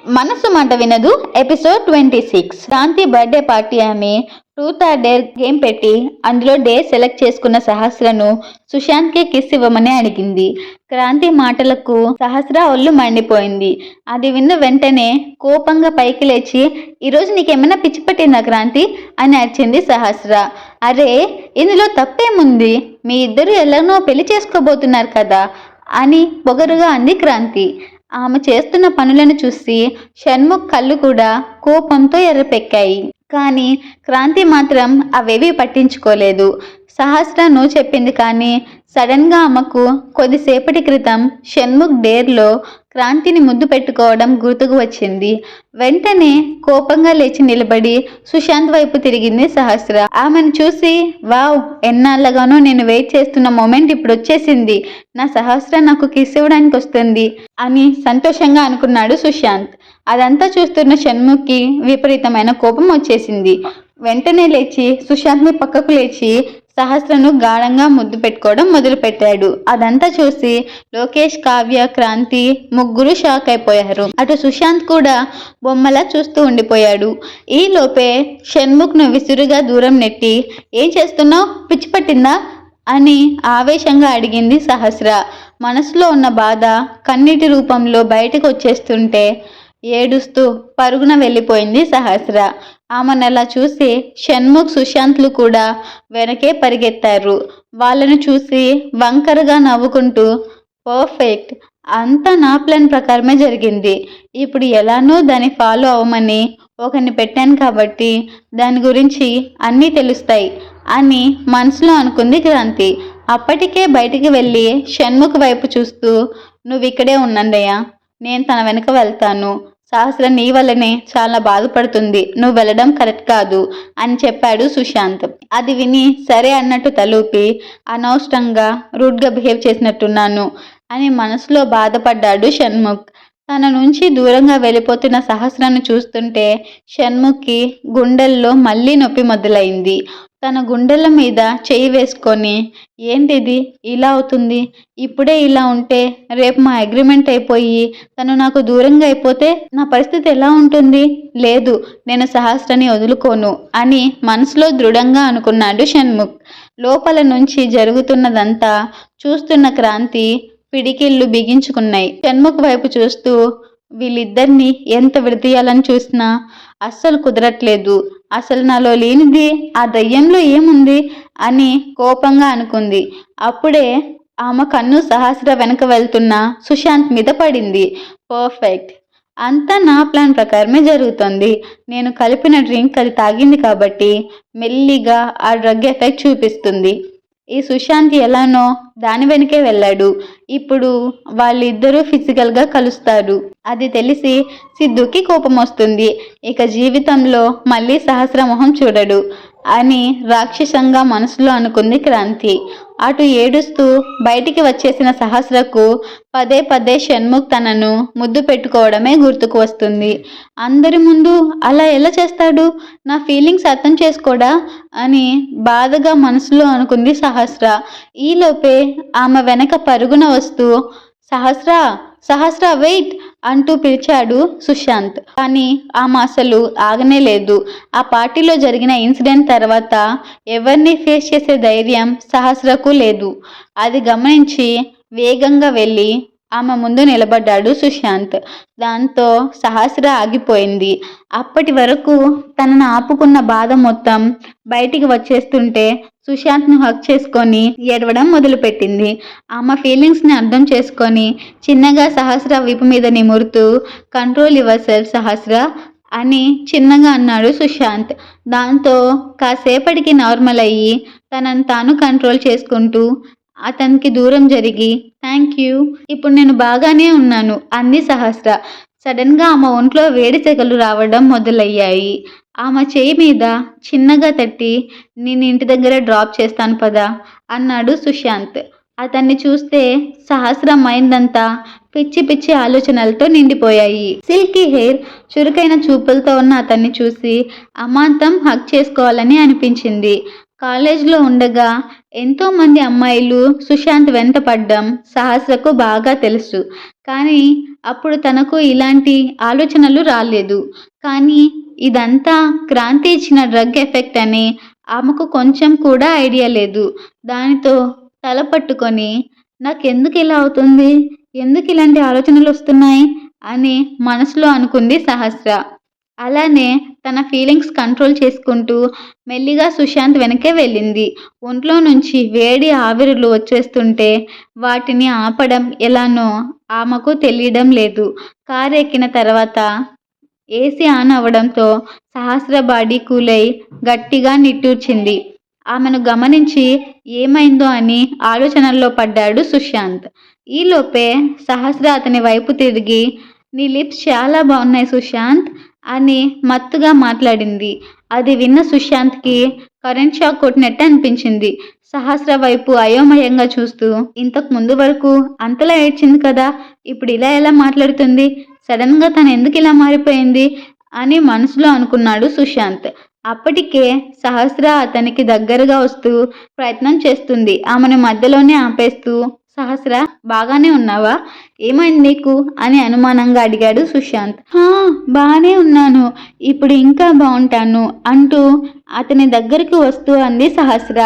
మనసు మాట వినదు ఎపిసోడ్ 26. శాంతి బర్త్డే పార్టీ ఆమె ట్రూత్ ఆర్ డేర్ గేమ్ పెట్టి అందులో డే సెలెక్ట్ చేసుకున్న సహస్రను సుశాంత్కి కిస్ ఇవ్వమని అడిగింది. క్రాంతి మాటలకు సహస్ర ఒళ్ళు మండిపోయింది. అది విన్న వెంటనే కోపంగా పైకి లేచి, ఈరోజు నీకేమైనా పిచ్చి పట్టిందా క్రాంతి అని అరిచింది సహస్ర. అరే, ఇందులో తప్పేముంది, మీ ఇద్దరు ఎలానో పెళ్లి చేసుకోబోతున్నారు కదా అని పొగరుగా అంది క్రాంతి. ఆమె చేస్తున్న పనులను చూసి షణ్ముఖ్ కళ్ళు కూడా కోపంతో ఎర్రపెక్కాయి. కానీ క్రాంతి మాత్రం అవేవీ పట్టించుకోలేదు. సహస్ర నో చెప్పింది, కానీ సడన్గా ఆమెకు కొద్దిసేపటి క్రితం షణ్ముఖ్ డేర్లో క్రాంతిని ముద్దు పెట్టుకోవడం గుర్తుకు వచ్చింది. వెంటనే కోపంగా లేచి నిలబడి సుశాంత్ వైపు తిరిగింది సహస్ర. ఆమెను చూసి, వావ్, ఎన్నాళ్ళగానో నేను వెయిట్ చేస్తున్న మూమెంట్ ఇప్పుడు వచ్చేసింది, నా సహస్ర నాకు కిస్ ఇవ్వడానికి వస్తుంది అని సంతోషంగా అనుకున్నాడు సుశాంత్. అదంతా చూస్తున్న షణ్ముఖ్కి విపరీతమైన కోపం వచ్చేసింది. వెంటనే లేచి సుశాంత్ని పక్కకు లేచి సహస్రను గాఢంగా ముద్దు పెట్టుకోవడం మొదలుపెట్టాడు. అదంతా చూసి లోకేష్, కావ్య, క్రాంతి ముగ్గురు షాక్ అయిపోయారు. అటు సుశాంత్ కూడా బొమ్మలా చూస్తూ ఉండిపోయాడు. ఈ లోపే షణ్ముఖ్ను విసురుగా దూరం నెట్టి, ఏం చేస్తున్నావు, పిచ్చి పట్టిందా అని ఆవేశంగా అడిగింది సహస్ర. మనసులో ఉన్న బాధ కన్నీటి రూపంలో బయటకు వచ్చేస్తుంటే ఏడుస్తూ పరుగున వెళ్ళిపోయింది సహస్ర. ఆమెను అలా చూసి షణ్ముఖ్, సుశాంత్లు కూడా వెనకే పరిగెత్తారు. వాళ్ళను చూసి వంకరగా నవ్వుకుంటూ, పర్ఫెక్ట్, అంతా నా ప్లాన్ ప్రకారమే జరిగింది, ఇప్పుడు ఎలానో దాన్ని ఫాలో అవ్వమని ఒకరిని పెట్టాను కాబట్టి దాని గురించి అన్నీ తెలుస్తాయి అని మనసులో అనుకుంది క్రాంతి. అప్పటికే బయటికి వెళ్ళి షణ్ముఖ్ వైపు చూస్తూ, నువ్వు ఇక్కడే ఉన్నండయ్యా, నేను తన వెనక వెళ్తాను, సహస్ర నీ వల్లనే చాలా బాధపడుతుంది, నువ్వు వెళ్ళడం కరెక్ట్ కాదు అని చెప్పాడు సుశాంత్. అది విని సరే అన్నట్టు తలూపి, అనవసరంగా రూడ్గా బిహేవ్ చేసినట్టున్నాను అని మనసులో బాధపడ్డాడు షణ్ముఖ్. తన నుంచి దూరంగా వెళ్ళిపోతున్న సహస్రను చూస్తుంటే షణ్ముఖ్కి గుండెల్లో మళ్ళీ నొప్పి మొదలైంది. తన గుండెల మీద చేయి వేసుకొని, ఏంటిది ఇలా అవుతుంది, ఇప్పుడే ఇలా ఉంటే రేపు మా అగ్రిమెంట్ అయిపోయి తను నాకు దూరంగా అయిపోతే నా పరిస్థితి ఎలా ఉంటుంది, లేదు, నేను సహస్రని వదులుకోను అని మనసులో దృఢంగా అనుకున్నాడు షణ్ముఖ్. లోపల నుంచి జరుగుతున్నదంతా చూస్తున్న క్రాంతి పిడికిళ్ళు బిగించుకున్నాయి. షణ్ముఖ్ వైపు చూస్తూ, వీళ్ళిద్దరిని ఎంత విడదీయాలని చూసినా అస్సలు కుదరట్లేదు, అసలు నాలో లేనిది ఆ దయ్యంలో ఏముంది అని కోపంగా అనుకుంది. అప్పుడే ఆమె కన్ను సహస్ర వెనక వెళ్తున్న సుశాంత్ మీద పడింది. పర్ఫెక్ట్, అంతా నా ప్లాన్ ప్రకారమే జరుగుతుంది, నేను కలిపిన డ్రింక్ అది తాగింది కాబట్టి మెల్లిగా ఆ డ్రగ్ ఎఫెక్ట్ చూపిస్తుంది. ఈ సుశాంత్ ఎలానో దాని వెనకే వెళ్ళాడు, ఇప్పుడు వాళ్ళిద్దరూ ఫిజికల్గా కలుస్తారు, అది తెలిసి సిద్ధుకి కోపం వస్తుంది, ఇక జీవితంలో మళ్ళీ సహస్ర మొహం చూడడు అని రాక్షసంగా మనసులో అనుకుంది క్రాంతి. అటు ఏడుస్తూ బయటికి వచ్చేసిన సహస్రకు పదే పదే షణ్ముఖ్ తనను ముద్దు పెట్టుకోవడమే గుర్తుకు వస్తుంది. అందరి ముందు అలా ఎలా చేస్తాడు, నా ఫీలింగ్స్ అర్థం చేసుకోడా అని బాధగా మనసులో అనుకుంది సహస్ర. ఈలోపే ఆమె వెనక పరుగున వస్తూ, సహస్ర, సహస్ర వెయిట్ అంటూ పిలిచాడు సుశాంత్. కానీ ఆమె అసలు ఆగనే లేదు. ఆ పార్టీలో జరిగిన ఇన్సిడెంట్ తర్వాత ఎవరిని ఫేస్ చేసే ధైర్యం సహస్రకు లేదు. అది గమనించి వేగంగా వెళ్ళి ఆమె ముందు నిలబడ్డాడు సుశాంత్. దాంతో సహస్ర ఆగిపోయింది. అప్పటి వరకు తనను ఆపుకున్న బాధ మొత్తం బయటికి వచ్చేస్తుంటే సుశాంత్ను హక్ చేసుకొని ఏడవడం మొదలుపెట్టింది. ఆమె ఫీలింగ్స్ని అర్థం చేసుకొని చిన్నగా సహస్ర వీపు మీద నిమురుతూ, కంట్రోల్ యువర్ సెల్ఫ్ సహస్ర అని చిన్నగా అన్నాడు సుశాంత్. దాంతో కాసేపటికి నార్మల్ అయ్యి తనను తాను కంట్రోల్ చేసుకుంటూ అతనికి దూరం జరిగి, థ్యాంక్ యూ, ఇప్పుడు నేను బాగానే ఉన్నాను అంది సహస్ర. సడన్గా ఆమె ఒంట్లో వేడి సెగలు రావడం మొదలయ్యాయి. ఆమె చేయి మీద చిన్నగా తట్టి, నేను ఇంటి దగ్గర డ్రాప్ చేస్తాను పదా అన్నాడు సుశాంత్. అతన్ని చూస్తే సహస్ర మైండ్ అంతా పిచ్చి పిచ్చి ఆలోచనలతో నిండిపోయాయి. సిల్కీ హెయిర్, చురుకైన చూపులతో ఉన్న అతన్ని చూసి అమాంతం హక్ చేసుకోవాలని అనిపించింది. కాలేజ్లో ఉండగా ఎంతోమంది అమ్మాయిలు సుశాంత్ వెంట పడ్డం సహస్రకు బాగా తెలుసు. కానీ అప్పుడు తనకు ఇలాంటి ఆలోచనలు రాలేదు. కానీ ఇదంతా క్రాంతి ఇచ్చిన డ్రగ్ ఎఫెక్ట్ అని ఆమెకు కొంచెం కూడా ఐడియా లేదు. దానితో తల పట్టుకొని నాకెందుకు ఇలా అవుతుంది? ఎందుకు ఇలాంటి ఆలోచనలు వస్తున్నాయి? అని మనసులో అనుకుంది సహస్ర. అలానే తన ఫీలింగ్స్ కంట్రోల్ చేసుకుంటూ మెల్లిగా సుశాంత్ వెనకే వెళ్ళింది. ఒంట్లో నుంచి వేడి ఆవిరులు వచ్చేస్తుంటే వాటిని ఆపడం ఎలానో ఆమెకు తెలియడం లేదు. కారు ఎక్కిన తర్వాత ఏసీ ఆన్ అవ్వడంతో సహస్ర బాడీ కూలై గట్టిగా నిట్టూర్చింది. ఆమెను గమనించి ఏమైందో అని ఆలోచనల్లో పడ్డాడు సుశాంత్. ఈలోపే సహస్ర అతని వైపు తిరిగి, నీ లిప్స్ చాలా బాగున్నాయి సుశాంత్ అని మత్తుగా మాట్లాడింది. అది విన్న సుశాంత్కి కరెంట్ షాక్ కొట్టినట్టు అనిపించింది. సహస్ర వైపు అయోమయంగా చూస్తూ, ఇంతకు ముందు వరకు అంతలా ఏడ్చింది కదా, ఇప్పుడు ఇలా ఎలా మాట్లాడుతుంది? సడన్గా తను ఎందుకు ఇలా మారిపోయింది అని మనసులో అనుకున్నాడు సుశాంత్. అప్పటికే సహస్ర అతనికి దగ్గరగా వస్తూ ప్రయత్నం చేస్తుంది. ఆమెను మధ్యలోనే ఆపేస్తూ, సహస్ర బాగానే ఉన్నావా? ఏమైంది నీకు అని అనుమానంగా అడిగాడు సుశాంత్. బాగానే ఉన్నాను, ఇప్పుడు ఇంకా బాగుంటాను అంటూ అతని దగ్గరికి వస్తూ అంది సహస్ర.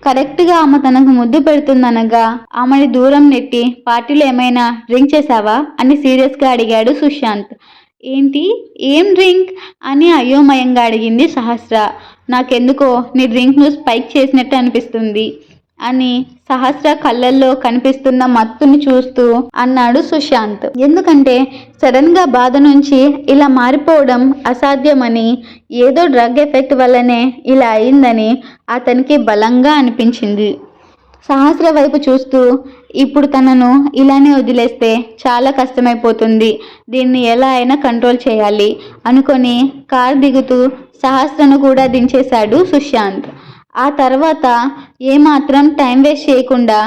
కరెక్ట్గా ఆమె తనకు ముద్దు పెడుతుందనగా ఆమెని దూరం నెట్టి, పార్టీలో ఏమైనా డ్రింక్ చేశావా అని సీరియస్గా అడిగాడు సుశాంత్. ఏంటి, ఏం డ్రింక్ అని అయోమయంగా అడిగింది సహస్ర. నాకెందుకో నీ డ్రింక్ను స్పైక్ చేసినట్టు అనిపిస్తుంది అని సహస్ర కళ్ళల్లో కనిపిస్తున్న మత్తుని చూస్తూ అన్నాడు సుశాంత్. ఎందుకంటే సడన్గా బాధ నుంచి ఇలా మారిపోవడం అసాధ్యమని, ఏదో డ్రగ్ ఎఫెక్ట్ వల్లనే ఇలా అయిందని అతనికి బలంగా అనిపించింది. సహస్ర వైపు చూస్తూ, ఇప్పుడు తనను ఇలానే వదిలేస్తే చాలా కష్టమైపోతుంది, దీన్ని ఎలా అయినా కంట్రోల్ చేయాలి అనుకొని కార్ దిగుతూ సహస్రను కూడా దించేశాడు సుశాంత్. ఆ తర్వాత ఏమాత్రం టైం వేస్ట్ చేయకుండా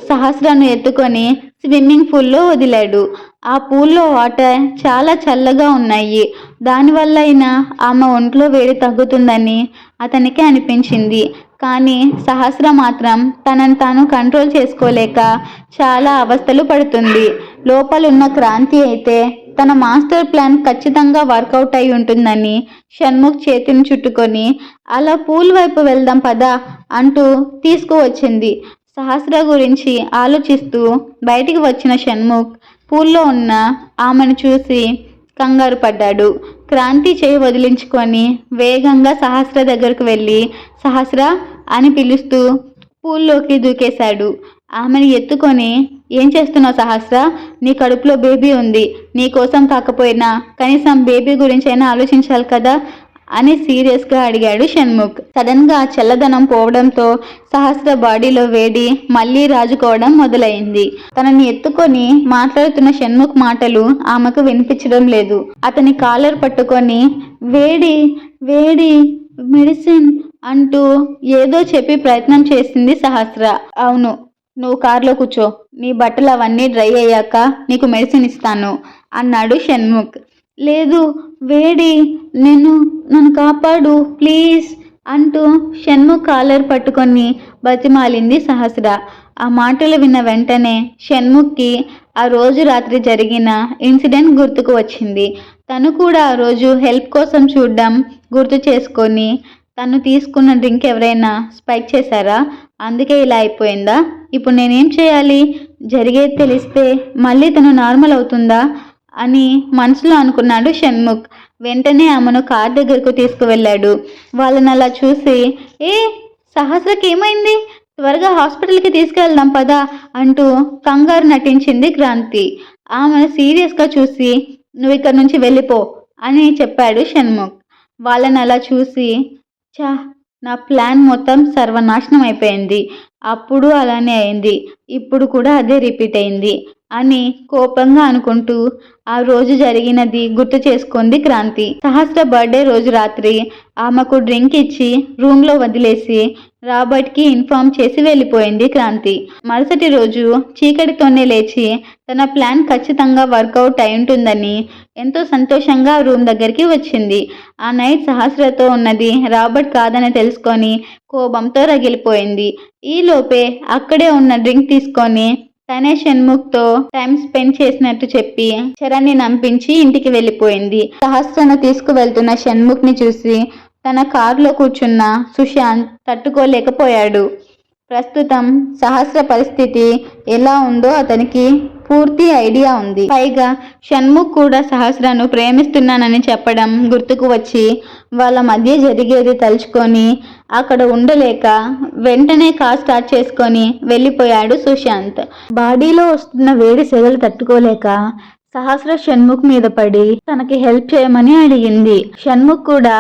సహస్రను ఎత్తుకొని స్విమ్మింగ్ పూల్లో వదిలాడు. ఆ పూల్లో వాటర్ చాలా చల్లగా ఉన్నాయి. దానివల్ల అయినా ఆమె ఒంట్లో వేడి తగ్గుతుందని అతనికి అనిపించింది. కానీ సహస్ర మాత్రం తనను తాను కంట్రోల్ చేసుకోలేక చాలా అవస్థలు పడుతుంది. లోపలున్న క్రాంతి అయితే తన మాస్టర్ ప్లాన్ ఖచ్చితంగా వర్కౌట్ అయి ఉంటుందని షణ్ముఖ్ చేతిని చుట్టుకొని, అలా పూల్ వైపు వెళ్దాం పదా అంటూ తీసుకువచ్చింది. సహస్ర గురించి ఆలోచిస్తూ బయటికి వచ్చిన షణ్ముఖ్ పూల్లో ఉన్న ఆమెను చూసి కంగారు పడ్డాడు. క్రాంతి చేయి వదిలించుకొని వేగంగా సహస్ర దగ్గరకు వెళ్ళి, సహస్ర అని పిలుస్తూ పూల్లోకి దూకేశాడు. ఆమెను ఎత్తుకొని, ఏం చేస్తున్నావు సహస్ర? నీ కడుపులో బేబీ ఉంది, నీ కోసం కాకపోయినా కనీసం బేబీ గురించి అయినా ఆలోచించాలి కదా అని సీరియస్గా అడిగాడు షణ్ముఖ్. సడన్గా చల్లదనం పోవడంతో సహస్ర బాడీలో వేడి మళ్ళీ రాజుకోవడం మొదలైంది. తనని ఎత్తుకొని మాట్లాడుతున్న షణ్ముఖ్ మాటలు ఆమెకు వినిపించడం లేదు. అతని కాలర్ పట్టుకొని, వేడి వేడి మెడిసిన్ అంటూ ఏదో చెప్పి ప్రయత్నం చేసింది సహస్ర. అవును, నువ్వు కార్లో కూర్చో, నీ బట్టలు అవన్నీ డ్రై అయ్యాక నీకు మెడిసిన్ ఇస్తాను అన్నాడు షణ్ముఖ్. లేదు, వేడి, నన్ను కాపాడు ప్లీజ్ అంటూ షణ్ముఖ్ కాలర్ పట్టుకొని బతిమాలింది సహస్ర. ఆ మాటలు విన్న వెంటనే షణ్ముఖ్కి ఆ రోజు రాత్రి జరిగిన ఇన్సిడెంట్ గుర్తుకు వచ్చింది. తను కూడా ఆ రోజు హెల్ప్ కోసం చూడడం గుర్తు చేసుకొని, తను తీసుకున్న డ్రింక్ ఎవరైనా స్పైక్ చేశారా, అందుకే ఇలా అయిపోయిందా? ఇప్పుడు నేనేం చేయాలి? జరిగేది తెలిస్తే మళ్ళీ తను నార్మల్ అవుతుందా అని మనసులో అనుకున్నాడు షణ్ముఖ్. వెంటనే ఆమెను కార్ దగ్గరకు తీసుకువెళ్ళాడు. వాళ్ళని అలా చూసి, సహస్రకి ఏమైంది? త్వరగా హాస్పిటల్కి తీసుకెళ్దాం పదా అంటూ కంగారు నటించింది క్రాంతి. ఆమెను సీరియస్గా చూసి, నువ్వు ఇక్కడ నుంచి వెళ్ళిపో అని చెప్పాడు షణ్ముఖ్. వాళ్ళని అలా చూసి, నా ప్లాన్ మొత్తం సర్వనాశనం అయిపోయింది. అప్పుడు అలానే అయింది, ఇప్పుడు కూడా అదే రిపీట్ అయింది అని కోపంగా అనుకుంటూ ఆ రోజు జరిగినది గుర్తు చేసుకుంది క్రాంతి. సహస్ర బర్త్డే రోజు రాత్రి ఆమెకు డ్రింక్ ఇచ్చి రూమ్లో వదిలేసి రాబర్ట్కి ఇన్ఫార్మ్ చేసి వెళ్ళిపోయింది క్రాంతి. మరుసటి రోజు చీకటితోనే లేచి తన ప్లాన్ ఖచ్చితంగా వర్కౌట్ అయి ఉంటుందని ఎంతో సంతోషంగా రూమ్ దగ్గరికి వచ్చింది. ఆ నైట్ సహస్రతో ఉన్నది రాబర్ట్ కాదని తెలుసుకొని కోపంతో రగిలిపోయింది. ఈలోపే అక్కడే ఉన్న డ్రింక్ తీసుకొని తనే షణ్ముఖ్తో టైం స్పెండ్ చేసినట్టు చెప్పి చరణ్ని నంపించి ఇంటికి వెళ్ళిపోయింది. సహస్రను తీసుకువెళ్తున్న షణ్ముఖ్ని చూసి తన కారులో కూర్చున్న సుశాంత్ తట్టుకోలేకపోయాడు. ప్రస్తుతం సహస్ర పరిస్థితి ఎలా ఉందో అతనికి పూర్తి ఐడియా ఉంది. పైగా షణ్ముఖ్ కూడా సహస్రను ప్రేమిస్తున్నానని చెప్పడం గుర్తుకు వచ్చి వాళ్ళ మధ్య జరిగేది తలుచుకొని అక్కడ ఉండలేక వెంటనే కార్ స్టార్ట్ చేసుకొని వెళ్ళిపోయాడు సుశాంత్. బాడీలో వస్తున్న వేడి సెగలు తట్టుకోలేక సహస్ర షణ్ముఖ్ మీద పడి తనకి హెల్ప్ చేయమని అడిగింది. షణ్ముఖ్ కూడా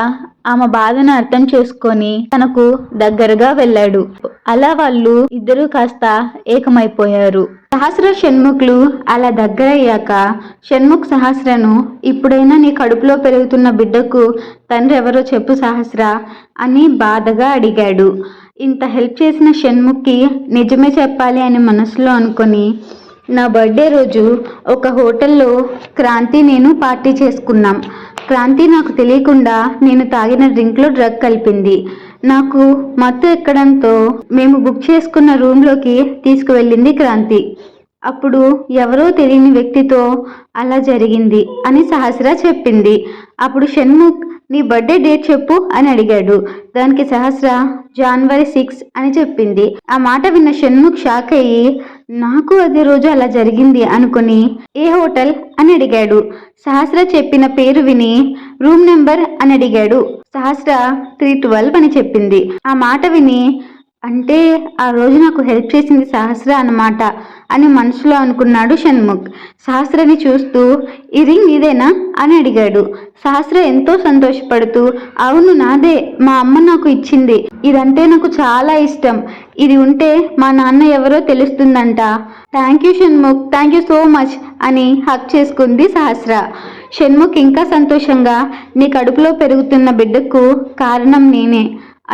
ఆమె బాధను అర్థం చేసుకొని తనకు దగ్గరగా వెళ్ళాడు. అలా వాళ్ళు ఇద్దరూ కాస్త ఏకమైపోయారు. సహస్ర షణ్ముఖ్లు అలా దగ్గరయ్యాక షణ్ముఖ్ సహస్రను, ఇప్పుడైనా నీ కడుపులో పెరుగుతున్న బిడ్డకు తండ్రి ఎవరో చెప్పు సహస్ర అని బాధగా అడిగాడు. ఇంత హెల్ప్ చేసిన షణ్ముఖ్కి నిజమే చెప్పాలి అని మనసులో అనుకొని, నా బర్త్డే రోజు ఒక హోటల్లో క్రాంతి నేను పార్టీ చేసుకున్నాం. క్రాంతి నాకు తెలియకుండా నేను తాగిన డ్రింక్లో డ్రగ్ కలిపింది. నాకు మత్తు ఎక్కడంతో మేము బుక్ చేసుకున్న రూమ్లోకి తీసుకువెళ్ళింది క్రాంతి. అప్పుడు ఎవరో తెలియని వ్యక్తితో అలా జరిగింది అని సహస్ర చెప్పింది. అప్పుడు షణ్ముఖ్, నీ బర్త్డే డేట్ చెప్పు అని అడిగాడు. దానికి సహస్ర జనవరి 6 అని చెప్పింది. ఆ మాట విన్న షణ్ముఖ్ షాక్ అయ్యి, నాకు అదే రోజు అలా జరిగింది అనుకుని ఏ హోటల్ అని అడిగాడు. సహస్ర చెప్పిన పేరు విని రూమ్ నెంబర్ అని అడిగాడు. సహస్ర 312 అని చెప్పింది. ఆ మాట విని, అంటే ఆ రోజు నాకు హెల్ప్ చేసింది సహస్ర అన్నమాట అని మనసులో అనుకున్నాడు షణ్ముఖ్. సహస్రని చూస్తూ, ఈ రింగ్ ఇదేనా అని అడిగాడు. సహస్ర ఎంతో సంతోషపడుతూ, అవును నాదే, మా అమ్మ నాకు ఇచ్చింది. ఇదంటే నాకు చాలా ఇష్టం. ఇది ఉంటే మా నాన్న ఎవరో తెలుస్తుందంట. Thank you Shanmukh, thank you so much అని హక్ చేసుకుంది సహస్ర. షణ్ముఖ్ ఇంకా సంతోషంగా, నీ కడుపులో పెరుగుతున్న బిడ్డకు కారణం నేనే,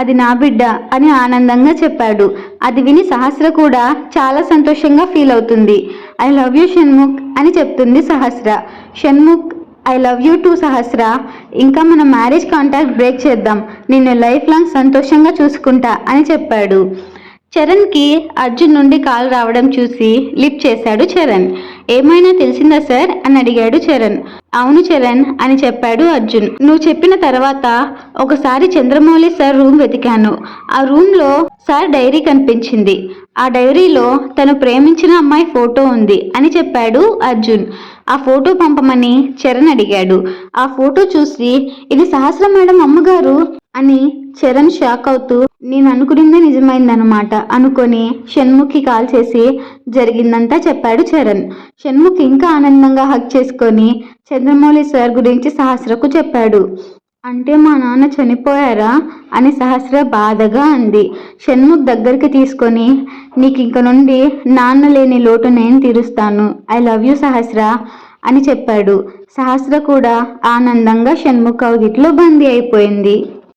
అది నా బిడ్డ అని ఆనందంగా చెప్పాడు. అది విని సహస్ర కూడా చాలా సంతోషంగా ఫీల్ అవుతుంది. ఐ లవ్ యూ షణ్ముఖ్ అని చెప్తుంది Sahasra. Shanmukh, I love you too Sahasra. ఇంకా మన మ్యారేజ్ కాంట్రాక్ట్ బ్రేక్ చేద్దాం. నిన్ను లైఫ్ లాంగ్ సంతోషంగా చూసుకుంటా అని చెప్పాడు. చరణ్కి అర్జున్ నుండి కాల్ రావడం చూసి లిఫ్ట్ చేశాడు చరణ్. ఏమైనా తెలిసిందా సార్ అని అడిగాడు చరణ్. అవును చరణ్ అని చెప్పాడు అర్జున్. నువ్వు చెప్పిన తర్వాత ఒకసారి చంద్రమౌళి సార్ రూమ్ వెతికాను. ఆ రూమ్లో సార్ డైరీ కనిపించింది. ఆ డైరీలో తను ప్రేమించిన అమ్మాయి ఫోటో ఉంది అని చెప్పాడు అర్జున్. ఆ ఫోటో పంపమని చరణ్ అడిగాడు. ఆ ఫోటో చూసి, ఇది సహస్ర మేడం అమ్మగారు అని చరణ్ షాక్ అవుతూ, నేను అనుకున్నదే నిజమైందనమాట అనుకొని షణ్ముఖ్కి కాల్ చేసి జరిగిందంతా చెప్పాడు చరణ్. షణ్ముఖ్ ఇంకా ఆనందంగా హక్ చేసుకొని చంద్రమౌళి సార్ గురించి సహస్రకు చెప్పాడు. అంటే మా నాన్న చనిపోయారా అని సహస్ర బాధగా అంది. షణ్ముఖ్ దగ్గరికి తీసుకొని, నీకు ఇంక నుండి నాన్న లేని లోటు నేను తీరుస్తాను, ఐ లవ్ యూ సహస్ర అని చెప్పాడు. సహస్ర కూడా ఆనందంగా షణ్ముఖ్ కౌగిట్లో బందీ అయిపోయింది.